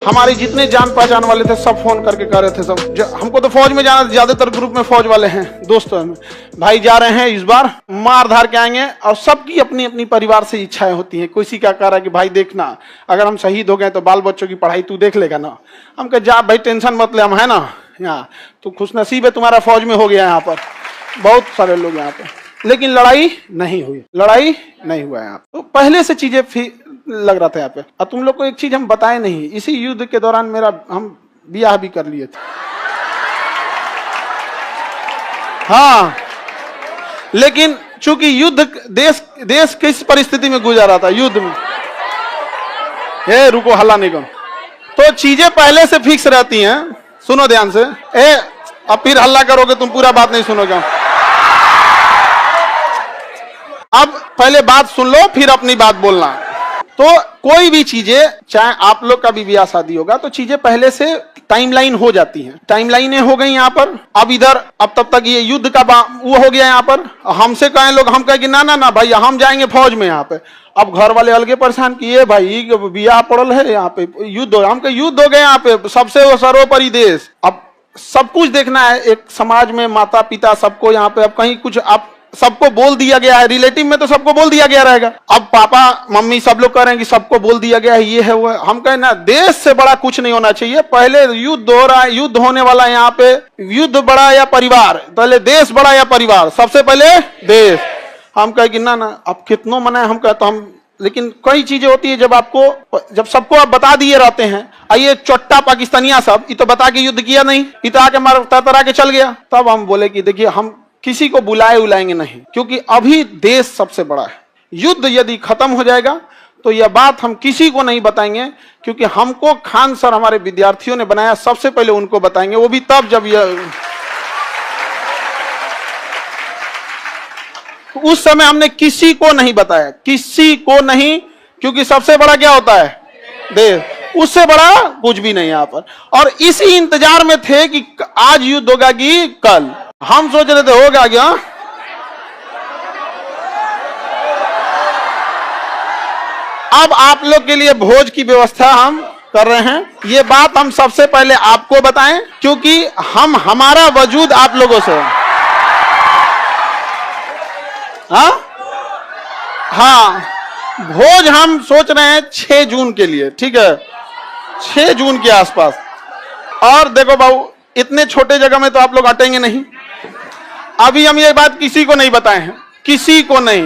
हमारे जितने जान पहचान वाले थे सब फोन करके कह रहे थे सब हमको तो फौज में जाना, ज्यादातर ग्रुप में फौज वाले हैं दोस्तों में, भाई जा रहे हैं इस बार मार धार के आएंगे। और सबकी अपनी अपनी परिवार से इच्छाएं होती हैं। किसी का कह रहा है कि भाई देखना अगर हम शहीद हो गए तो बाल बच्चों की पढ़ाई तू देख लेगा ना। हम कहे जा भाई टेंशन मत ले, हम है ना यहाँ, तो खुशनसीब है तुम्हारा फौज में हो गया यहाँ पर, बहुत सारे लोग यहाँ पे। लेकिन लड़ाई नहीं हुई, लड़ाई नहीं हुआ यहाँ। तो पहले से चीजें लग रहा था यहाँ पे। और तुम लोग को एक चीज हम बताए नहीं, इसी युद्ध के दौरान हम ब्याह भी कर लिए थे। हाँ, लेकिन चूंकि युद्ध देश किस परिस्थिति में गुजर रहा था युद्ध में, हे रुको हल्ला नहीं करो, तो चीजें पहले से फिक्स रहती हैं। सुनो ध्यान से, अब फिर हल्ला करोगे तुम पूरा बात नहीं सुनोगे। अब पहले बात सुन लो फिर अपनी बात बोलना। तो कोई भी चीजें, चाहे आप लोग का भी ब्याह शादी होगा, तो चीजें पहले से टाइमलाइन हो जाती हैं। टाइमलाइनें हो गई यहाँ पर। अब इधर अब तब तक ये युद्ध का वो हो गया यहाँ पर। हमसे कहें लोग, हम कहें कि ना ना ना भाई हम जाएंगे फौज में यहाँ पे। अब घर वाले अलगे परेशान किए, भाई ब्याह पड़ल है यहाँ पे, युद्ध हो, हम कहे युद्ध हो गए यहाँ पे, सबसे सर्वोपरि देश। अब सब कुछ देखना है एक समाज में, माता पिता सबको यहाँ पे। अब कहीं कुछ आप सबको बोल दिया गया है, रिलेटिव में तो सबको बोल दिया गया रहेगा। अब पापा मम्मी सब लोग कह रहे हैं कि सबको बोल दिया गया है, ये है वो है। हम कहें ना, देश से बड़ा कुछ नहीं होना चाहिए। पहले युद्ध हो रहा है, युद्ध होने वाला है यहाँ पे। युद्ध बड़ा या परिवार, पहले देश बड़ा या परिवार, सबसे पहले देश। हम कहे कि ना ना अब कितनों मना है, हम कहते हम, लेकिन कई चीजें होती है जब सबको आप बता दिए रहते हैं। आइए चोट्टा पाकिस्तानिया सब, ये तो बता के युद्ध किया नहीं, ये तो आके मार तरा के चल गया। तब हम बोले कि देखिए हम किसी को बुलाएंगे नहीं, क्योंकि अभी देश सबसे बड़ा है। युद्ध यदि खत्म हो जाएगा तो यह बात हम किसी को नहीं बताएंगे, क्योंकि हमको खान सर हमारे विद्यार्थियों ने बनाया, सबसे पहले उनको बताएंगे, वो भी तब जब यह उस समय हमने किसी को नहीं बताया, किसी को नहीं, क्योंकि सबसे बड़ा क्या होता है देश, उससे बड़ा कुछ भी नहीं यहाँ पर। और इसी इंतजार में थे कि आज युद्ध होगा कि कल। हम सोच रहे थे होगा क्या, अब आप लोग के लिए भोज की व्यवस्था हम कर रहे हैं। ये बात हम सबसे पहले आपको बताएं, क्योंकि हमारा वजूद आप लोगों से। हाँ, भोज हम सोच रहे हैं 6 जून के लिए, ठीक है, 6 जून के आसपास। और देखो बाबू, इतने छोटे जगह में तो आप लोग अटेंगे नहीं। अभी हम ये बात किसी को नहीं बताए हैं, किसी को नहीं।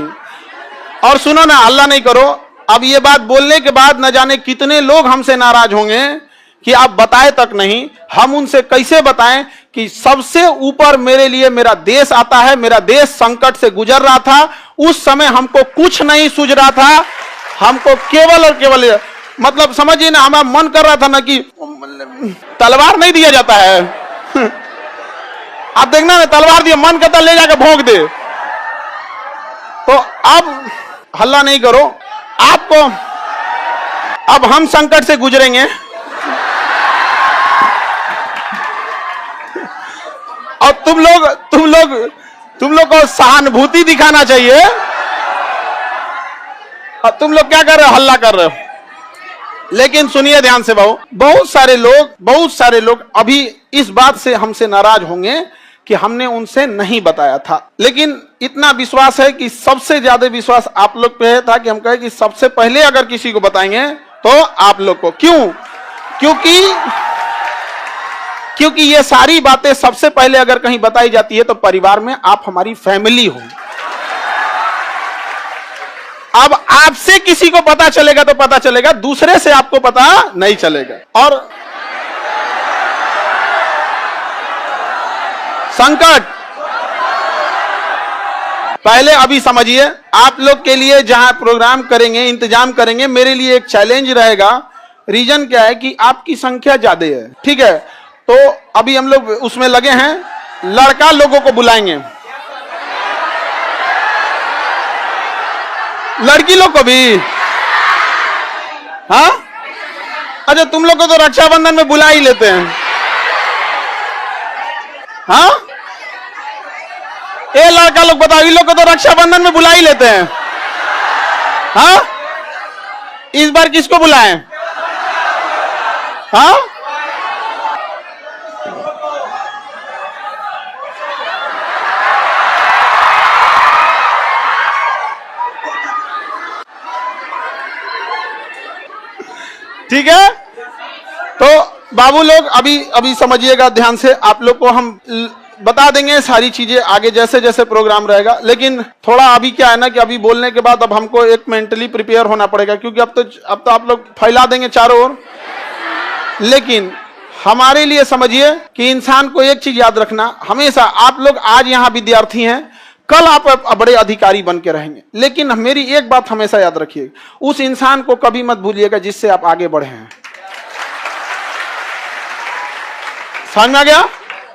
और सुनो ना, हल्ला नहीं करो। अब ये बात बोलने के बाद न जाने कितने लोग हमसे नाराज होंगे कि आप बताए तक नहीं। हम उनसे कैसे बताएं कि सबसे ऊपर मेरे लिए मेरा देश आता है। मेरा देश संकट से गुजर रहा था, उस समय हमको कुछ नहीं सूझ रहा था। हमको केवल और केवल, मतलब समझिए ना, हमारा मन कर रहा था ना कि तलवार नहीं दिया जाता है आप देखना ना, तलवार दिया, मन करता ले जाकर भोंक दे। तो अब हल्ला नहीं करो, आपको अब हम संकट से गुजरेंगे। और तुम लोग को सहानुभूति दिखाना चाहिए। और तुम लोग क्या कर रहे हो, हल्ला कर रहे हो। लेकिन सुनिए ध्यान से बाबू, बहुत सारे लोग अभी इस बात से हमसे नाराज होंगे कि हमने उनसे नहीं बताया था। लेकिन इतना विश्वास है कि सबसे ज्यादा विश्वास आप लोग पे था कि हम कहे कि सबसे पहले अगर किसी को बताएंगे तो आप लोग को। क्यों? क्योंकि ये सारी बातें सबसे पहले अगर कहीं बताई जाती है तो परिवार में आप हमारी फैमिली हो। अब आपसे किसी को पता चलेगा तो पता चलेगा, दूसरे से आपको पता नहीं चलेगा। और संकट पहले अभी समझिए, आप लोग के लिए जहां प्रोग्राम करेंगे, इंतजाम करेंगे, मेरे लिए एक चैलेंज रहेगा। रीजन क्या है कि आपकी संख्या ज्यादा है, ठीक है। तो अभी हम लोग उसमें लगे हैं, लड़का लोगों को बुलाएंगे, लड़की लोग को भी। हाँ, अच्छा तुम लोग को तो रक्षाबंधन में बुला ही लेते हैं। हाँ, ये लड़का लोग बताओ, इन लोग को तो रक्षाबंधन में बुला ही लेते हैं। हाँ, इस बार किसको बुलाएं? हाँ, ठीक है। तो बाबू लोग अभी अभी समझिएगा ध्यान से, आप लोग को हम बता देंगे सारी चीजें आगे जैसे जैसे प्रोग्राम रहेगा, लेकिन थोड़ा अभी क्या है ना कि अभी बोलने के बाद अब हमको एक मेंटली प्रिपेयर होना पड़ेगा, क्योंकि अब तो आप लोग फैला देंगे चारों ओर। लेकिन हमारे लिए समझिए कि इंसान को एक चीज याद रखना, हमेशा आप लोग आज यहाँ विद्यार्थी हैं, कल आप बड़े अधिकारी बन के रहेंगे। लेकिन मेरी एक बात हमेशा याद रखिए, उस इंसान को कभी मत भूलिएगा जिससे आप आगे बढ़े हैं। समझ में आ गया?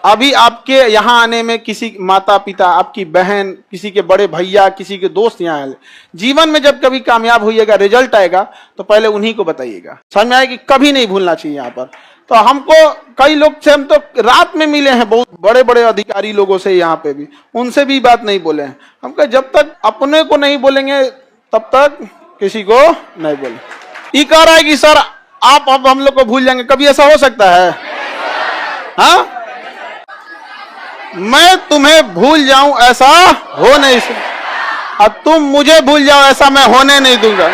अभी आपके यहाँ आने में किसी माता पिता, आपकी बहन, किसी के बड़े भैया, किसी के दोस्त यहाँ आए, जीवन में जब कभी कामयाब होइएगा, रिजल्ट आएगा तो पहले उन्हीं को बताइएगा। समझ में आएगी? कभी नहीं भूलना चाहिए यहाँ पर। तो हमको कई लोग से हम तो रात में मिले हैं, बहुत बड़े बड़े अधिकारी लोगों से यहाँ पे भी, उनसे भी बात नहीं बोले हैं। हम कहे जब तक अपने को नहीं बोलेंगे तब तक किसी को नहीं बोले। ये कह रहा है कि सर आप अब हम लोग को भूल जाएंगे, कभी ऐसा हो सकता है? हाँ, मैं तुम्हें भूल जाऊं ऐसा हो नहीं सकता, और तुम मुझे भूल जाओ ऐसा मैं होने नहीं दूंगा।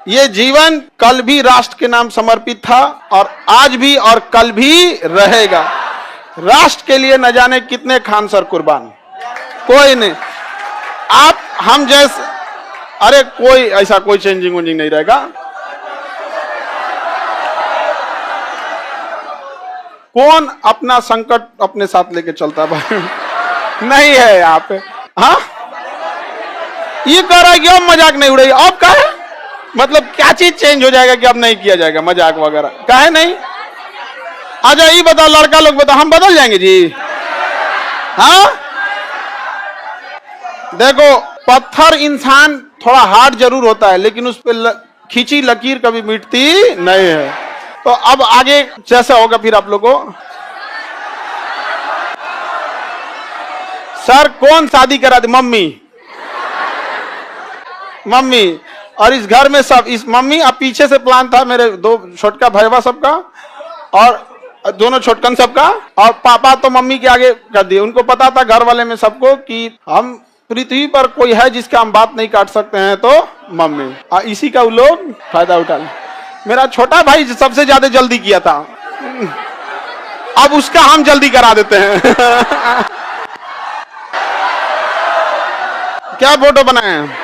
ये जीवन कल भी राष्ट्र के नाम समर्पित था, और आज भी और कल भी रहेगा। राष्ट्र के लिए न जाने कितने खान सर कुर्बान, कोई नहीं। आप हम जैसे, अरे कोई ऐसा कोई चेंजिंग वेंजिंग नहीं रहेगा। कौन अपना संकट अपने साथ लेके चलता भाई? नहीं है यहाँ पे। हाँ, ये कह रहा है कि अब मजाक नहीं उड़ेगी, अब क्या है मतलब क्या चीज चेंज हो जाएगा कि अब नहीं किया जाएगा मजाक वगैरह? काहे नहीं? अच्छा ये बताओ लड़का लोग, बताओ हम बदल जाएंगे जी? हाँ, देखो पत्थर इंसान थोड़ा हार्ड जरूर होता है, लेकिन उस पर खींची लकीर कभी मिटती नहीं है। तो अब आगे जैसा होगा फिर आप लोगों को, सर कौन शादी करा दे? Mummy, mummy. और इस घर में सब, इस मम्मी, अब पीछे से प्लान था मेरे दो छोटका भैया सबका, और दोनों छोटकन सबका, और पापा तो मम्मी के आगे कर दिए। उनको पता था घर वाले में सबको कि हम पृथ्वी पर कोई है जिसका हम बात नहीं काट सकते हैं तो मम्मी, और इसी का वो लोग फायदा उठा ले। मेरा छोटा भाई सबसे ज्यादा जल्दी किया था, अब उसका हम जल्दी करा देते हैं। क्या फोटो बनाए हैं?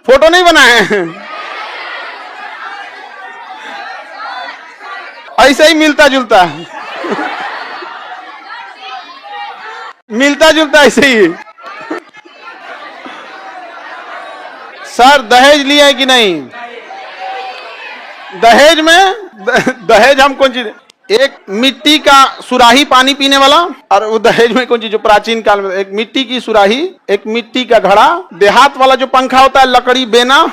फोटो नहीं बनाए हैं, ऐसे ही मिलता जुलता, मिलता जुलता ऐसे ही। सर दहेज लिए है कि नहीं? दहेज में दहेज हम कौन चीज, एक मिट्टी का सुराही पानी पीने वाला, और वो दहेज में कौन चीज जो प्राचीन काल में एक मिट्टी की सुराही, एक मिट्टी का घड़ा, देहात वाला जो पंखा होता है लकड़ी, बेना,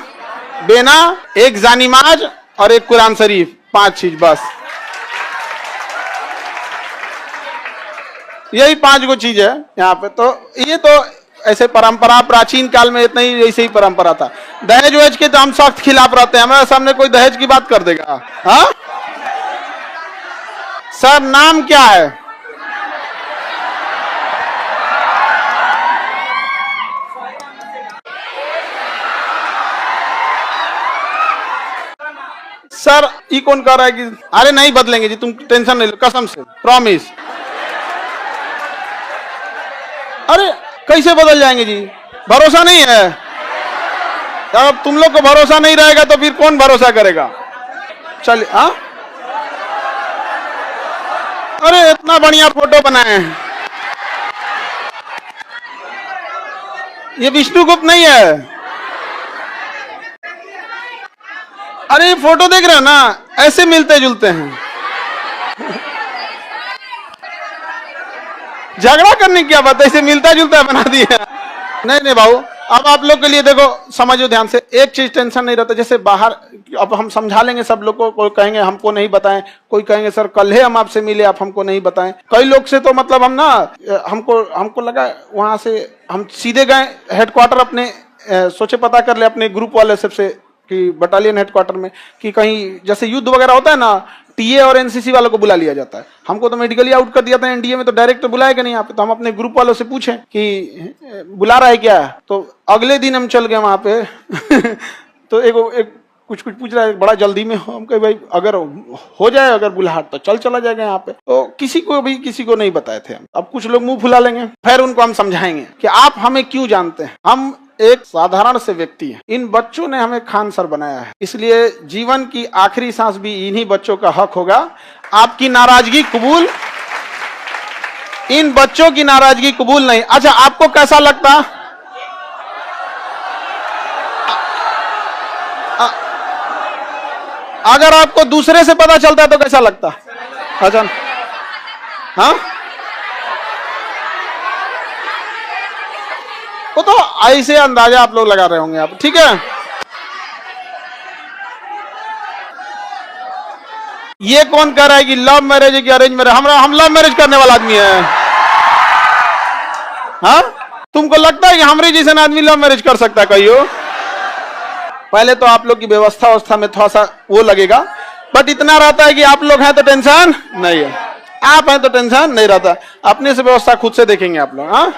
बेना, एक जानिमाज और एक कुरान शरीफ, 5 चीज बस। यही 5 गो चीज है यहाँ पे। तो ये तो ऐसे परंपरा प्राचीन काल में इतना ही, ऐसे ही परंपरा था। दहेज वहेज के तो हम सख्त खिलाफ रहते हैं, हमारे सामने कोई दहेज की बात कर देगा? हाँ सर, नाम क्या है? सर ये कौन कह रहा है कि अरे नहीं बदलेंगे जी, तुम टेंशन नहीं लो, कसम से प्रॉमिस। अरे कैसे बदल जाएंगे जी? भरोसा नहीं है? अब तुम लोग को भरोसा नहीं रहेगा तो फिर कौन भरोसा करेगा? चलिए। हाँ, अरे इतना बढ़िया फोटो बनाए हैं, ये विष्णुगुप्त नहीं है? अरे फोटो देख रहे हो ना, ऐसे मिलते जुलते हैं। झगड़ा करने की क्या बात है, ऐसे मिलता जुलता बना दिया। नहीं नहीं बाबू, अब आप लोग के लिए देखो, समझो ध्यान से, एक चीज टेंशन नहीं रहता, जैसे बाहर अब हम समझा लेंगे सब लोग को, कोई कहेंगे हमको नहीं बताएं, कोई कहेंगे सर कल ही हम आपसे मिले, आप हमको नहीं बताएं। कई लोग से तो मतलब हम ना, हमको लगा वहां से हम सीधे गए हेडक्वार्टर अपने, सोचे पता कर ले अपने ग्रुप वाले सबसे कि बटालियन हेडक्वार्टर में कि कहीं जैसे युद्ध वगैरह होता है ना, टीए और एनसीसी वालों को बुला लिया जाता है। हमको तो मेडिकली आउट कर दिया था एनडीए में, तो डायरेक्ट बुलाएगा नहीं यहाँ पे, तो हम अपने ग्रुप वालों से पूछे कि बुला रहा है क्या, तो अगले दिन हम चल गए वहां पे तो एक कुछ पूछ रहा है, बड़ा जल्दी में हो, हम कहे भाई अगर हो जाए अगर बुलाहट तो चला जाएगा यहाँ पे। तो किसी को नहीं बताए थे हम। अब कुछ लोग मुंह फुला लेंगे, फिर उनको हम समझाएंगे कि आप हमें क्यों जानते हैं, हम एक साधारण से व्यक्ति हैं। इन बच्चों ने हमें खान सर बनाया है, इसलिए जीवन की आखिरी सांस भी इन्हीं बच्चों का हक होगा। आपकी नाराजगी कबूल, इन बच्चों की नाराजगी कबूल नहीं। अच्छा, आपको कैसा लगता, अगर आपको दूसरे से पता चलता है तो कैसा लगता? अच्छा, हाँ, वो तो ऐसे अंदाजा आप लोग लगा रहे होंगे आप, ठीक है। ये कौन कह रहा है कि लव मैरिज है कि अरेंज मैरिज? हम लव मैरिज करने वाला आदमी है। हाँ, तुमको लगता है कि हमारे जैसा आदमी लव मैरिज कर सकता है? कहियो, पहले तो आप लोग की व्यवस्था में थोड़ा सा वो लगेगा, बट इतना रहता है कि आप लोग हैं तो टेंशन नहीं है, आप हैं तो टेंशन नहीं रहता, अपने से व्यवस्था खुद से देखेंगे आप लोग। हाँ,